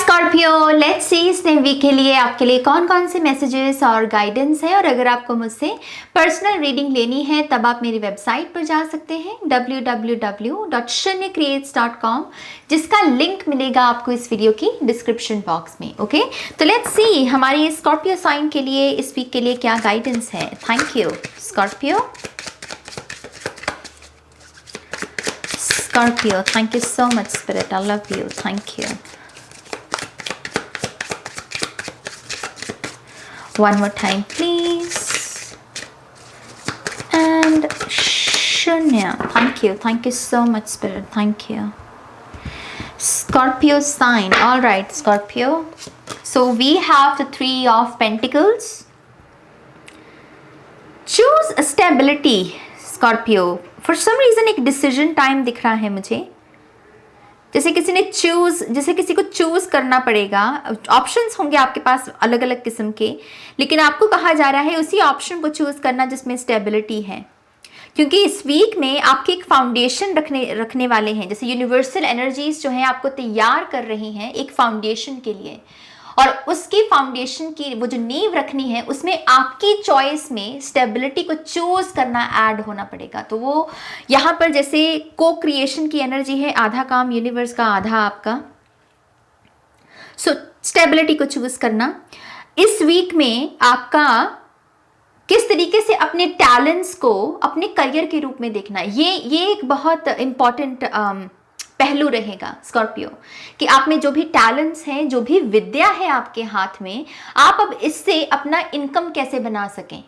Scorpio, let's see इस नए week के लिए आपके लिए कौन कौन से मैसेजेस और गाइडेंस है। और अगर आपको मुझसे पर्सनल रीडिंग लेनी है तब आप मेरी वेबसाइट पर जा सकते हैं www.shanyacreates.com, जिसका लिंक मिलेगा आपको इस वीडियो की डिस्क्रिप्शन बॉक्स में। ओके, तो लेट्स सी हमारी स्कॉर्पियो साइन के लिए इस वीक के लिए क्या गाइडेंस है। Thank you Scorpio. Scorpio, thank you so much, Spirit. I love you. Thank you. One more time, please. And Shunya, thank you. Thank you so much, Spirit. Thank you. Scorpio sign. All right, Scorpio. So we have the Three of Pentacles. Choose a stability, Scorpio. For some reason एक decision time दिख रहा है मुझे, जैसे किसी को choose करना पड़ेगा। ऑप्शंस होंगे आपके पास अलग अलग किस्म के, लेकिन आपको कहा जा रहा है उसी ऑप्शन को चूज करना जिसमें स्टेबिलिटी है, क्योंकि इस वीक में आपके एक फाउंडेशन रखने वाले हैं। जैसे यूनिवर्सल एनर्जीज जो हैं आपको तैयार कर रही हैं एक फाउंडेशन के लिए, और उसकी फाउंडेशन की वो जो नींव रखनी है उसमें आपकी चॉइस में स्टेबिलिटी को चूज करना ऐड होना पड़ेगा। तो वो यहाँ पर जैसे को क्रिएशन की एनर्जी है, आधा काम यूनिवर्स का, आधा आपका। सो स्टेबिलिटी को चूज करना इस वीक में आपका किस तरीके से अपने टैलेंट्स को अपने करियर के रूप में देखना, ये एक बहुत इंपॉर्टेंट पहलू रहेगा स्कॉर्पियो, कि आप में जो भी टैलेंट्स हैं, जो भी विद्या है आपके हाथ में, आप अब इससे अपना इनकम कैसे बना सकें,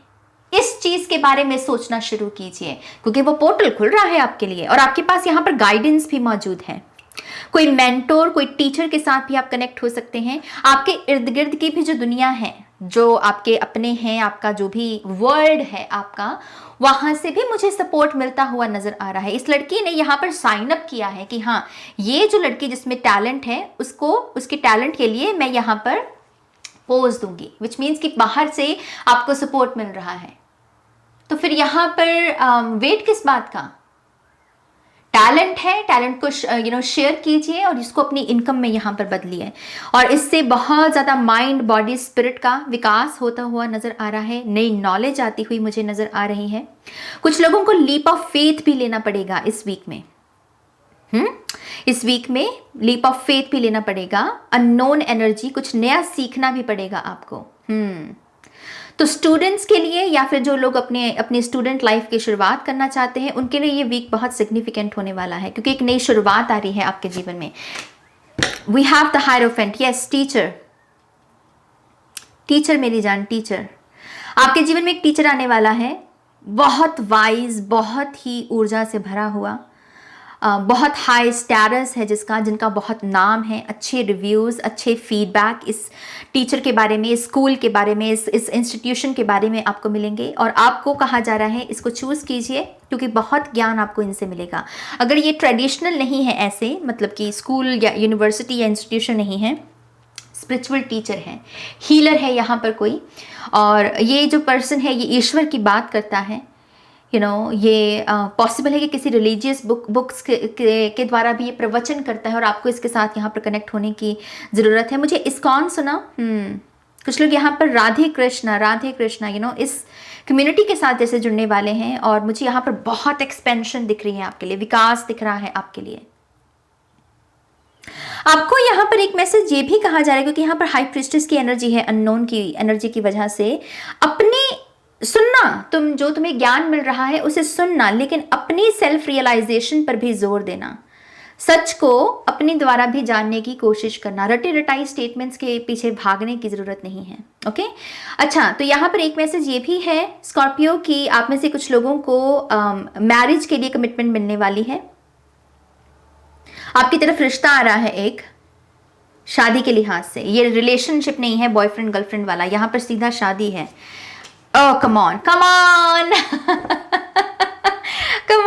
इस चीज के बारे में सोचना शुरू कीजिए, क्योंकि वो पोर्टल खुल रहा है आपके लिए और आपके पास यहाँ पर गाइडेंस भी मौजूद है। कोई मेंटोर, कोई टीचर के साथ भी आप कनेक्ट हो सकते हैं। आपके इर्द गिर्द की भी जो दुनिया है, जो आपके अपने हैं, आपका जो भी वर्ल्ड है आपका, वहां से भी मुझे सपोर्ट मिलता हुआ नजर आ रहा है। इस लड़की ने यहाँ पर साइन अप किया है कि हाँ, ये जो लड़की जिसमें टैलेंट है उसको, उसके टैलेंट के लिए मैं यहाँ पर पोज दूंगी, विच मीन्स कि बाहर से आपको सपोर्ट मिल रहा है। तो फिर यहाँ पर वेट किस बात का, टैलेंट है, टैलेंट को शेयर कीजिए और इसको अपनी इनकम में यहाँ पर बदलिए, और इससे बहुत ज़्यादा माइंड, बॉडी, स्पिरिट का विकास होता हुआ नज़र आ रहा है। नई नॉलेज आती हुई मुझे नज़र आ रही है। कुछ लोगों को लीप ऑफ फेथ भी लेना पड़ेगा इस वीक में। इस वीक में लीप ऑफ फेथ भी लेना पड़ेगा। अननोन एनर्जी, कुछ नया सीखना भी पड़ेगा आपको। तो स्टूडेंट्स के लिए या फिर जो लोग अपने स्टूडेंट लाइफ की शुरुआत करना चाहते हैं, उनके लिए ये वीक बहुत सिग्निफिकेंट होने वाला है, क्योंकि एक नई शुरुआत आ रही है आपके जीवन में। We have the hierophant, yes teacher मेरी जान, टीचर। आपके जीवन में एक टीचर आने वाला है, बहुत वाइज, बहुत ही ऊर्जा से भरा हुआ, बहुत हाई स्टेटस है जिनका बहुत नाम है, अच्छे रिव्यूज़, अच्छे फीडबैक इस टीचर के बारे में, इस स्कूल के बारे में, इस इंस्टीट्यूशन के बारे में आपको मिलेंगे। और आपको कहा जा रहा है इसको चूज़ कीजिए, क्योंकि बहुत ज्ञान आपको इनसे मिलेगा। अगर ये ट्रेडिशनल नहीं है, ऐसे मतलब कि स्कूल या यूनिवर्सिटी या इंस्टीट्यूशन नहीं है, स्पिरिचुअल टीचर है, हीलर है यहाँ पर कोई, और ये जो पर्सन है ये ईश्वर की बात करता है। ये पॉसिबल है कि किसी रिलीजियस बुक्स के द्वारा भी ये प्रवचन करता है, और आपको इसके साथ यहाँ पर कनेक्ट होने की ज़रूरत है। मुझे इस्कॉन सुना, कुछ लोग यहाँ पर राधे कृष्णा इस कम्युनिटी के साथ जैसे जुड़ने वाले हैं, और मुझे यहाँ पर बहुत एक्सपेंशन दिख रही है आपके लिए, विकास दिख रहा है आपके लिए। आपको यहाँ पर एक मैसेज ये भी कहा जा रहा है, क्योंकि यहाँ पर हाई प्रिस्टेस की एनर्जी है, अननोन की एनर्जी की वजह से अपने सुनना, तुम्हें ज्ञान मिल रहा है उसे सुनना, लेकिन अपनी सेल्फ रियलाइजेशन पर भी जोर देना, सच को अपने द्वारा भी जानने की कोशिश करना। रटे रटाई स्टेटमेंट्स के पीछे भागने की जरूरत नहीं है। ओके, अच्छा, तो यहाँ पर एक मैसेज ये भी है स्कॉर्पियो कि आप में से कुछ लोगों को मैरिज के लिए कमिटमेंट मिलने वाली है। आपकी तरफ रिश्ता आ रहा है एक, शादी के लिहाज से। ये रिलेशनशिप नहीं है बॉयफ्रेंड गर्लफ्रेंड वाला, यहाँ पर सीधा शादी है। Oh, come on. Come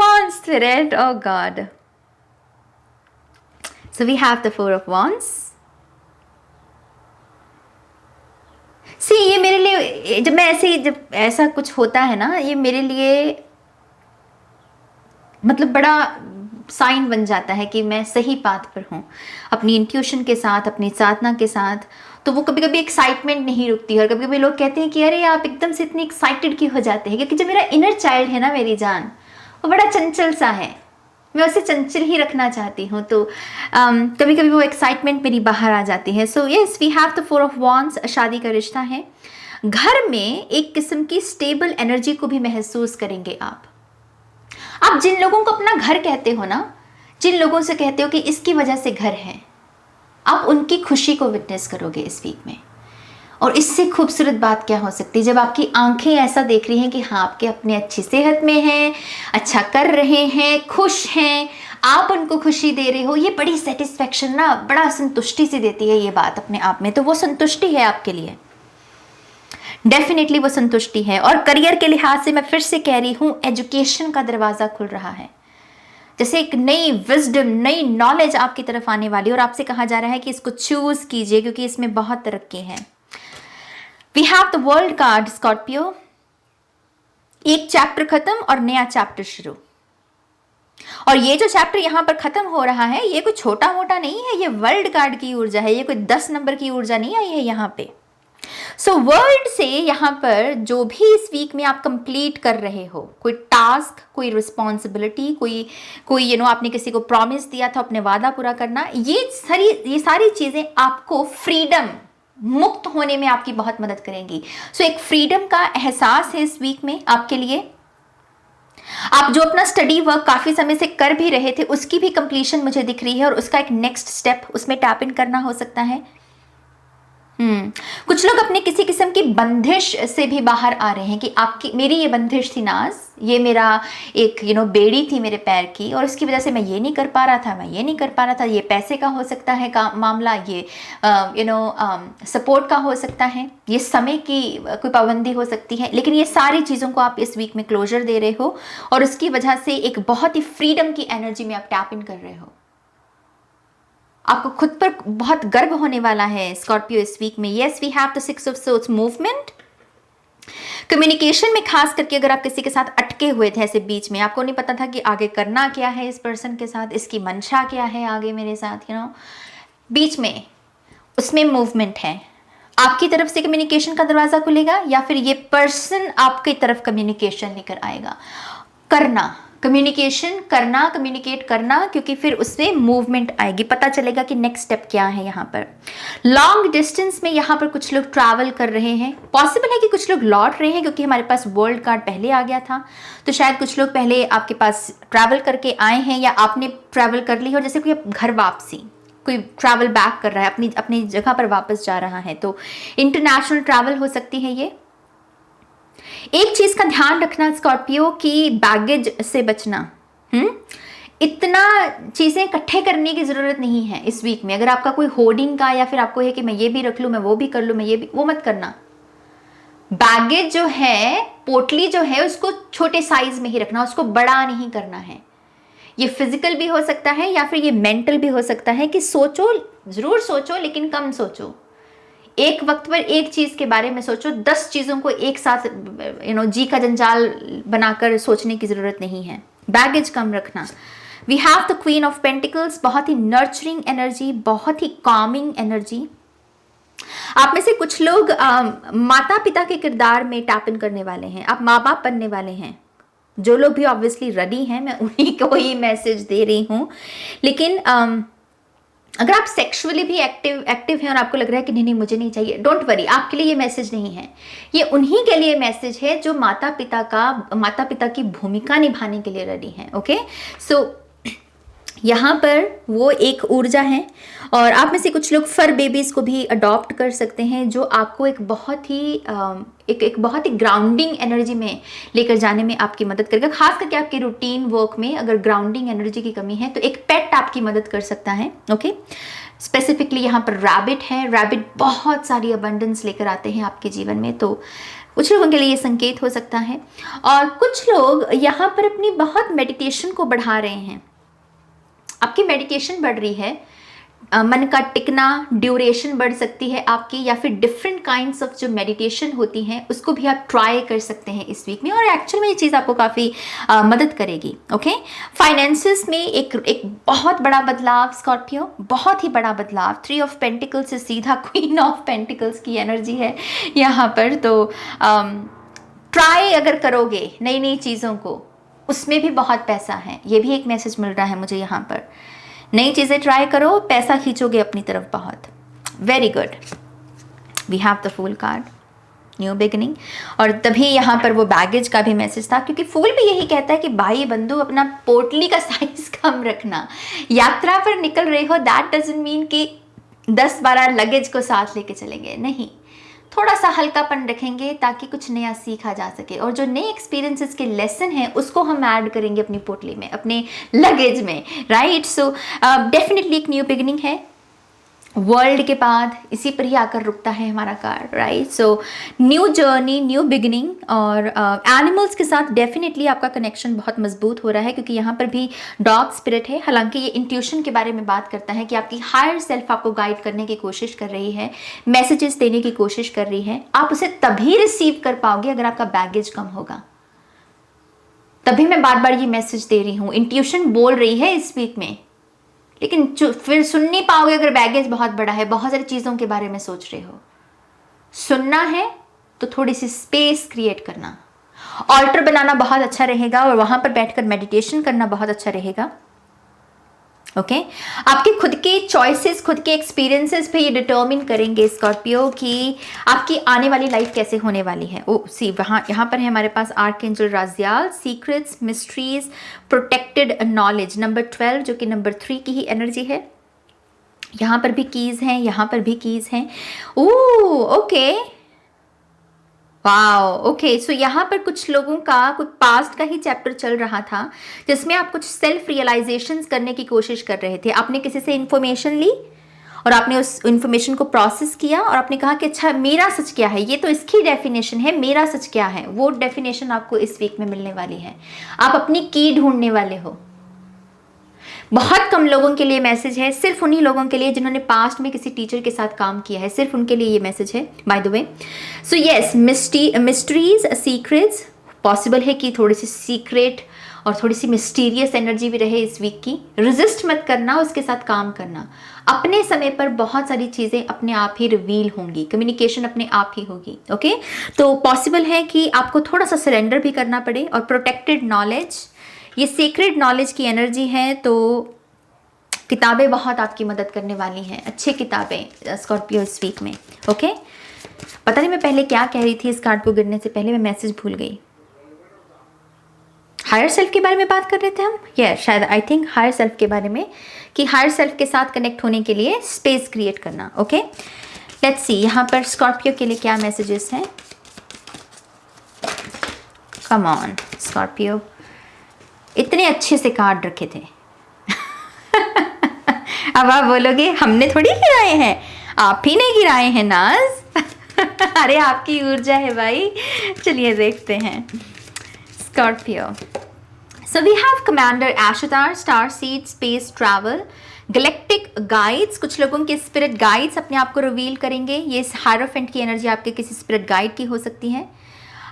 on, Spirit. Oh, God. So we have the Four of Wands. See, ये मेरे लिए, जब ऐसा कुछ होता है ना, ये मेरे लिए मतलब बड़ा साइन बन जाता है कि मैं सही पाथ पर हूँ, अपनी इंट्यूशन के साथ, अपनी साधना के साथ। तो वो कभी कभी एक्साइटमेंट नहीं रुकती, और कभी कभी लोग कहते हैं कि अरे आप एकदम से इतनी एक्साइटेड क्यों हो जाते हैं, क्योंकि जो मेरा इनर चाइल्ड है ना, मेरी जान, वो बड़ा चंचल सा है, मैं उसे चंचल ही रखना चाहती हूँ। तो कभी कभी वो एक्साइटमेंट मेरी बाहर आ जाती है। So yes, we have the 4 of wands, शादी का रिश्ता है। घर में एक किस्म की स्टेबल एनर्जी को भी महसूस करेंगे आप जिन लोगों को अपना घर कहते हो ना, जिन लोगों से कहते हो कि इसकी वजह से घर है, आप उनकी खुशी को विटनेस करोगे इस वीक में। और इससे खूबसूरत बात क्या हो सकती है, जब आपकी आंखें ऐसा देख रही हैं कि हाँ, आपके अपने अच्छी सेहत में हैं, अच्छा कर रहे हैं, खुश हैं, आप उनको खुशी दे रहे हो, ये बड़ी सेटिस्फेक्शन ना, बड़ा संतुष्टि सी देती है ये बात अपने आप में। तो वो संतुष्टि है आपके लिए, डेफिनेटली वो संतुष्टि है। और करियर के लिहाज से मैं फिर से कह रही हूँ, एजुकेशन का दरवाजा खुल रहा है, जैसे एक नई विजडम, नई नॉलेज आपकी तरफ आने वाली, और आपसे कहा जा रहा है कि इसको चूज कीजिए क्योंकि इसमें बहुत तरक्की है। We have the world card Scorpio, एक चैप्टर खत्म और नया चैप्टर शुरू। और ये जो चैप्टर यहां पर खत्म हो रहा है, ये कोई छोटा मोटा नहीं है, ये वर्ल्ड कार्ड की ऊर्जा है, ये कोई 10 नंबर की ऊर्जा नहीं आई है यहाँ पे। सो वर्ल्ड से यहाँ पर जो भी इस वीक में आप कंप्लीट कर रहे हो, कोई टास्क, कोई रिस्पॉन्सिबिलिटी, कोई आपने किसी को प्रॉमिस दिया था अपने वादा पूरा करना, ये सारी चीजें आपको फ्रीडम, मुक्त होने में आपकी बहुत मदद करेंगी। सो एक फ्रीडम का एहसास है इस वीक में आपके लिए। आप जो अपना स्टडी वर्क काफी समय से कर भी रहे थे, उसकी भी कंप्लीशन मुझे दिख रही है, और उसका एक नेक्स्ट स्टेप उसमें टैप इन करना हो सकता है। कुछ लोग अपने किसी किस्म की बंदिश से भी बाहर आ रहे हैं कि मेरी ये बंदिश थी नाज, ये मेरा एक बेड़ी थी मेरे पैर की, और इसकी वजह से मैं ये नहीं कर पा रहा था, मैं ये नहीं कर पा रहा था। ये पैसे का हो सकता है मामला, ये सपोर्ट का हो सकता है, ये समय की कोई पाबंदी हो सकती है, लेकिन ये सारी चीज़ों को आप इस वीक में क्लोजर दे रहे हो, और उसकी वजह से एक बहुत ही फ्रीडम की एनर्जी में आप टैप इन कर रहे हो। आपको खुद पर बहुत गर्व होने वाला है स्कॉर्पियो इस वीक में। Yes, we have the 6 of swords, movement. Communication में खास करके अगर आप किसी के साथ अटके हुए थे ऐसे बीच में, आपको नहीं पता था कि आगे करना क्या है इस पर्सन के साथ, इसकी मंशा क्या है आगे मेरे साथ, बीच में, उसमें मूवमेंट है। आपकी तरफ से कम्युनिकेशन का दरवाजा खुलेगा, या फिर ये पर्सन आपकी तरफ कम्युनिकेशन लेकर आएगा। कम्युनिकेट करना, क्योंकि फिर उसमें मूवमेंट आएगी, पता चलेगा कि नेक्स्ट स्टेप क्या है। यहाँ पर लॉन्ग डिस्टेंस में यहाँ पर कुछ लोग ट्रैवल कर रहे हैं, पॉसिबल है कि कुछ लोग लौट रहे हैं, क्योंकि हमारे पास वर्ल्ड कार्ड पहले आ गया था, तो शायद कुछ लोग पहले आपके पास ट्रैवल करके आए हैं, या आपने ट्रैवल कर ली हो, जैसे कोई घर वापसी, कोई ट्रैवल बैक कर रहा है, अपनी जगह पर वापस जा रहा है, तो इंटरनेशनल ट्रैवल हो सकती है ये। एक चीज का ध्यान रखना स्कॉर्पियो, की बैगेज से बचना। इतना चीजें इकट्ठे करने की जरूरत नहीं है इस वीक में। अगर आपका कोई होर्डिंग का, या फिर आपको है कि मैं ये भी रख लूं, मैं वो भी कर लूं, मैं ये भी, वो मत करना। बैगेज जो है, पोटली जो है, उसको छोटे साइज में ही रखना, उसको बड़ा नहीं करना है। ये फिजिकल भी हो सकता है, या फिर ये मेंटल भी हो सकता है कि सोचो, जरूर सोचो, लेकिन कम सोचो। एक वक्त पर एक चीज के बारे में सोचो, 10 चीजों को एक साथ जी का जंजाल बनाकर सोचने की जरूरत नहीं है। बैगेज कम रखना। We have the queen of pentacles, बहुत ही नर्चरिंग एनर्जी, बहुत ही कामिंग एनर्जी। आप में से कुछ लोग माता पिता के किरदार में टैप इन करने वाले हैं, आप माँ बाप बनने वाले हैं। जो लोग भी ऑब्वियसली रेडी हैं, मैं उन्हीं को ही मैसेज दे रही हूँ। लेकिन अगर आप सेक्सुअली भी एक्टिव हैं और आपको लग रहा है कि नहीं मुझे नहीं चाहिए, डोंट वरी, आपके लिए ये मैसेज नहीं है। ये उन्हीं के लिए मैसेज है जो माता पिता की भूमिका निभाने के लिए रेडी हैं। ओके, सो यहाँ पर वो एक ऊर्जा है, और आप में से कुछ लोग फर बेबीज को भी अडॉप्ट कर सकते हैं, जो आपको एक बहुत ही ग्राउंडिंग एनर्जी में लेकर जाने में आपकी मदद करेगा। खास करके आपके रूटीन वर्क में अगर ग्राउंडिंग एनर्जी की कमी है, तो एक पेट आपकी मदद कर सकता है। ओके, स्पेसिफिकली यहाँ पर रैबिट है। रैबिट बहुत सारी अबंडेंस लेकर आते हैं आपके जीवन में, तो कुछ लोगों के लिए ये संकेत हो सकता है। और कुछ लोग यहाँ पर अपनी बहुत मेडिटेशन को बढ़ा रहे हैं। आपकी मेडिटेशन बढ़ रही है, मन का टिकना, ड्यूरेशन बढ़ सकती है आपकी, या फिर डिफरेंट काइंड्स ऑफ जो मेडिटेशन होती हैं उसको भी आप ट्राई कर सकते हैं इस वीक में, और एक्चुअल में ये चीज़ आपको काफ़ी मदद करेगी। ओके, फाइनेंसिस में एक बहुत बड़ा बदलाव स्कॉर्पियो, बहुत ही बड़ा बदलाव। 3 ऑफ पेंटिकल्स से सीधा क्वीन ऑफ पेंटिकल्स की एनर्जी है यहाँ पर। तो ट्राई अगर करोगे नई नई चीज़ों को, उसमें भी बहुत पैसा है, ये भी एक मैसेज मिल रहा है मुझे यहाँ पर। नई चीज़ें ट्राई करो, पैसा खींचोगे अपनी तरफ बहुत। Very good, we have the fool card, new beginning. और तभी यहाँ पर वो बैगेज का भी मैसेज था, क्योंकि फूल भी यही कहता है कि भाई बंधु अपना पोटली का साइज कम रखना। यात्रा पर निकल रहे हो, दैट डजंट मीन कि 10-12 लगेज को साथ लेके चलेंगे, नहीं, थोड़ा सा हल्कापन रखेंगे ताकि कुछ नया सीखा जा सके, और जो नए एक्सपीरियंसेस के लेसन हैं उसको हम ऐड करेंगे अपनी पोटली में, अपने लगेज में, राइट। सो डेफिनेटली एक न्यू बिगिनिंग है। वर्ल्ड के बाद इसी पर ही आकर रुकता है हमारा card, right. So new journey, new beginning. और एनिमल्स के साथ डेफिनेटली आपका कनेक्शन बहुत मजबूत हो रहा है, क्योंकि यहाँ पर भी डॉग स्पिरिट है। हालांकि ये इंट्यूशन के बारे में बात करता है कि आपकी हायर सेल्फ आपको गाइड करने की कोशिश कर रही है, मैसेजेस देने की कोशिश कर रही है। आप उसे तभी रिसीव कर पाओगे अगर आपका बैगेज कम होगा। तभी मैं बार बार ये मैसेज दे रही हूँ, इंट्यूशन बोल रही है इस वीक में, लेकिन फिर सुन नहीं पाओगे अगर बैगेज बहुत बड़ा है, बहुत सारी चीज़ों के बारे में सोच रहे हो। सुनना है तो थोड़ी सी स्पेस क्रिएट करना, ऑल्टर बनाना बहुत अच्छा रहेगा, और वहाँ पर बैठकर मेडिटेशन करना बहुत अच्छा रहेगा। ओके, आपके खुद के चॉइसेस, खुद के एक्सपीरियंसेस पे ये डिटर्मिन करेंगे स्कॉर्पियो कि आपकी आने वाली लाइफ कैसे होने वाली है। ओ सी, यहाँ पर है हमारे पास archangel Raziel, secrets, mysteries, protected knowledge, number 12 जो कि नंबर 3 की ही एनर्जी है। यहाँ पर भी कीज हैं, यहाँ पर भी कीज हैं। Okay, wow, okay. सो यहाँ पर कुछ लोगों का कुछ पास्ट का ही चैप्टर चल रहा था, जिसमें आप कुछ सेल्फ रियलाइजेशंस करने की कोशिश कर रहे थे। आपने किसी से इन्फॉर्मेशन ली और आपने उस इन्फॉर्मेशन को प्रोसेस किया, और आपने कहा कि अच्छा मेरा सच क्या है, ये तो इसकी डेफिनेशन है, मेरा सच क्या है। वो डेफिनेशन आपको इस वीक में मिलने वाली है। आप अपनी की ढूंढने वाले हो। बहुत कम लोगों के लिए मैसेज है, सिर्फ उन्हीं लोगों के लिए जिन्होंने पास्ट में किसी टीचर के साथ काम किया है, सिर्फ उनके लिए ये मैसेज है, by the way. So yes, mysteries, secrets, possible है कि थोड़ी सी सीक्रेट और थोड़ी सी मिस्टीरियस एनर्जी भी रहे इस वीक की। रेजिस्ट मत करना, उसके साथ काम करना। अपने समय पर बहुत सारी चीज़ें अपने आप ही रिवील होंगी, कम्युनिकेशन अपने आप ही होगी। ओके, तो पॉसिबल है कि आपको थोड़ा सा सरेंडर भी करना पड़े। और प्रोटेक्टेड नॉलेज, ये सीक्रेट नॉलेज की एनर्जी है, तो किताबें बहुत आपकी मदद करने वाली हैं, अच्छी किताबें स्कॉर्पियो इस वीक में। ओके, पता नहीं मैं पहले क्या कह रही थी, इस कार्ड को गिरने से पहले मैं मैसेज भूल गई। हायर सेल्फ के बारे में बात कर रहे थे हम, ये शायद आई थिंक हायर सेल्फ के बारे में, कि हायर सेल्फ के साथ कनेक्ट होने के लिए स्पेस क्रिएट करना। ओके, लेट्स सी यहाँ पर स्कॉर्पियो के लिए क्या मैसेजेस हैं। कम ऑन स्कॉर्पियो, इतने अच्छे से कार्ड रखे थे। अब आप बोलोगे हमने थोड़ी गिराए हैं, आप ही ने गिराए हैं नाज। अरे आपकी ऊर्जा है भाई। चलिए देखते हैं Scorpio. So we have commander Ashtar, star seed, space travel, galactic guides. कुछ लोगों के स्पिरिट गाइड्स अपने आप को रिवील करेंगे। ये हायरोफेंट की एनर्जी आपके किसी स्पिरिट गाइड की हो सकती है।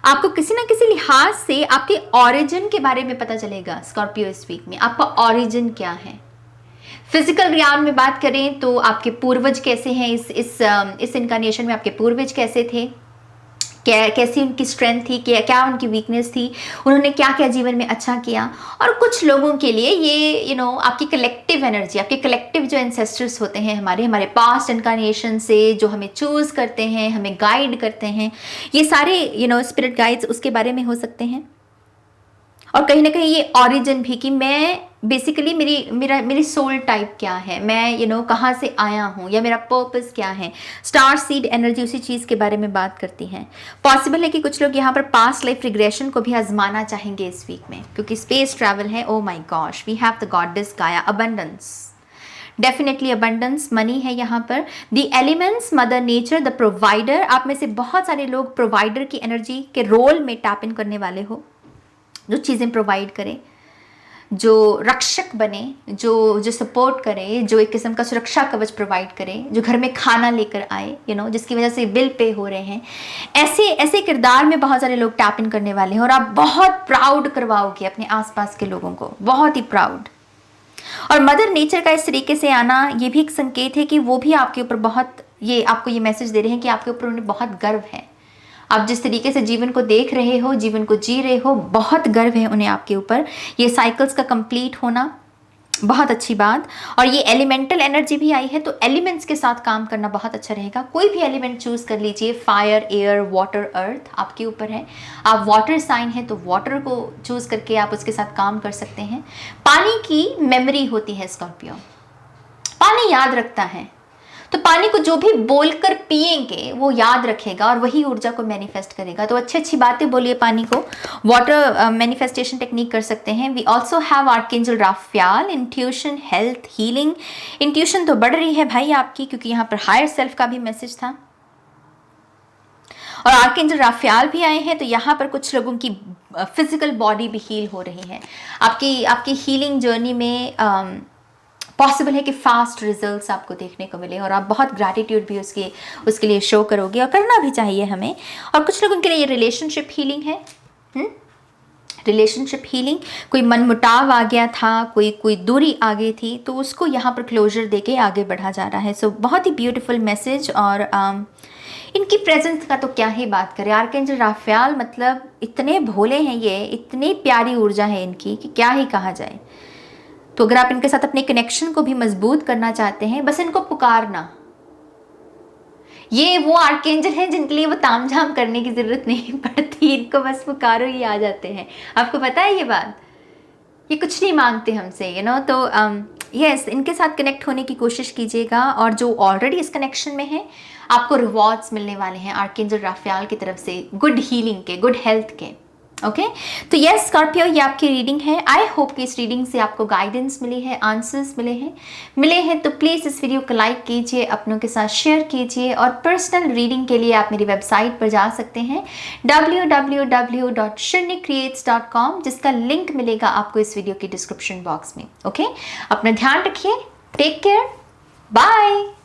आपको किसी ना किसी लिहाज से आपके ऑरिजिन के बारे में पता चलेगा स्कॉर्पियो इस वीक में। आपका ऑरिजिन क्या है? फिजिकल रियाल में बात करें तो आपके पूर्वज कैसे हैं, इस इनकारनेशन में आपके पूर्वज कैसे थे, कैसी उनकी स्ट्रेंथ थी, क्या उनकी वीकनेस थी, उन्होंने क्या क्या जीवन में अच्छा किया। और कुछ लोगों के लिए ये आपकी कलेक्टिव एनर्जी, आपके कलेक्टिव जो एंसेस्टर्स होते हैं हमारे पास्ट इनकारनेशन से, जो हमें चूज करते हैं, हमें गाइड करते हैं, ये सारे स्पिरिट गाइड्स उसके बारे में हो सकते हैं। और कहीं ना कहीं ये ऑरिजिन भी, कि मैं बेसिकली मेरी सोल टाइप क्या है, मैं कहाँ से आया हूँ, या मेरा पर्पस क्या है। स्टार सीड एनर्जी उसी चीज़ के बारे में बात करती है। पॉसिबल है कि कुछ लोग यहाँ पर पास्ट लाइफ रिग्रेशन को भी आजमाना चाहेंगे इस वीक में, क्योंकि स्पेस ट्रैवल है। Oh my gosh, we have the goddess Gaia, abundance, definitely abundance, money है यहाँ पर। The elements, mother nature, the provider. आप में से बहुत सारे लोग प्रोवाइडर की एनर्जी के रोल में टैप इन करने वाले हो, जो चीज़ें प्रोवाइड करें। जो रक्षक बने, जो सपोर्ट करे, जो एक किस्म का सुरक्षा कवच प्रोवाइड करे, जो घर में खाना लेकर आए, जिसकी वजह से बिल पे हो रहे हैं, ऐसे ऐसे किरदार में बहुत सारे लोग टैप इन करने वाले हैं और आप बहुत प्राउड करवाओगे अपने आसपास के लोगों को, बहुत ही प्राउड। और मदर नेचर का इस तरीके से आना ये भी एक संकेत है कि वो भी आपके ऊपर आपको ये मैसेज दे रहे हैं कि आपके ऊपर उन्हें बहुत गर्व है। आप जिस तरीके से जीवन को देख रहे हो, जीवन को जी रहे हो, बहुत गर्व है उन्हें आपके ऊपर। ये साइकिल्स का कंप्लीट होना बहुत अच्छी बात। और ये एलिमेंटल एनर्जी भी आई है, तो एलिमेंट्स के साथ काम करना बहुत अच्छा रहेगा। कोई भी एलिमेंट चूज कर लीजिए, फायर, एयर, वाटर, अर्थ, आपके ऊपर है। आप वाटर साइन है तो वाटर को चूज करके आप उसके साथ काम कर सकते हैं। पानी की मेमोरी होती है स्कॉर्पियो, पानी याद रखता है, तो पानी को जो भी बोलकर पिएंगे वो याद रखेगा और वही ऊर्जा को मैनिफेस्ट करेगा। तो अच्छी अच्छी बातें बोलिए पानी को। वाटर मैनिफेस्टेशन टेक्निक कर सकते हैं। We also have archangel Raphael, intuition, health, healing. Intuition तो बढ़ रही है भाई आपकी, क्योंकि यहाँ पर हायर सेल्फ का भी मैसेज था। और आर्कएंजल राफेल भी आए हैं, तो यहाँ पर कुछ लोगों की फिजिकल बॉडी भी हील हो रही है। आपकी हीलिंग जर्नी में पॉसिबल है कि फास्ट रिजल्ट्स आपको देखने को मिले और आप बहुत ग्रैटिट्यूड भी उसके लिए शो करोगे, और करना भी चाहिए हमें। और कुछ लोगों के लिए ये रिलेशनशिप हीलिंग है। रिलेशनशिप हीलिंग, कोई मनमुटाव आ गया था, कोई दूरी आ गई थी, तो उसको यहाँ पर क्लोजर देके आगे बढ़ा जा रहा है। सो बहुत ही ब्यूटीफुल मैसेज। और इनकी प्रेजेंस का तो क्या ही बात करें। आर्कएंजल राफेल मतलब इतने भोले हैं ये, इतनी प्यारी ऊर्जा है इनकी कि क्या ही कहा जाए। तो अगर आप इनके साथ अपने कनेक्शन को भी मजबूत करना चाहते हैं, बस इनको पुकारना। ये वो आर्कएंजल हैं जिनके लिए वो तामझाम करने की जरूरत नहीं पड़ती, इनको बस पुकारो ये आ जाते हैं। आपको पता है ये बात, ये कुछ नहीं मांगते हमसे, तो यस, इनके साथ कनेक्ट होने की कोशिश कीजिएगा। और जो ऑलरेडी इस कनेक्शन में है, आपको रिवॉर्ड्स मिलने वाले हैं आर्कएंजल राफेल की तरफ से, गुड हीलिंग के, गुड हेल्थ के। ओके, तो यस स्कॉर्पियो, ये आपकी रीडिंग है। आई होप कि इस रीडिंग से आपको गाइडेंस मिली है, आंसर्स मिले हैं तो प्लीज़ इस वीडियो को लाइक कीजिए, अपनों के साथ शेयर कीजिए। और पर्सनल रीडिंग के लिए आप मेरी वेबसाइट पर जा सकते हैं www.shirnikcreates.com, जिसका लिंक मिलेगा आपको इस वीडियो की डिस्क्रिप्शन बॉक्स में। ओके, अपना ध्यान रखिए, टेक केयर, बाय।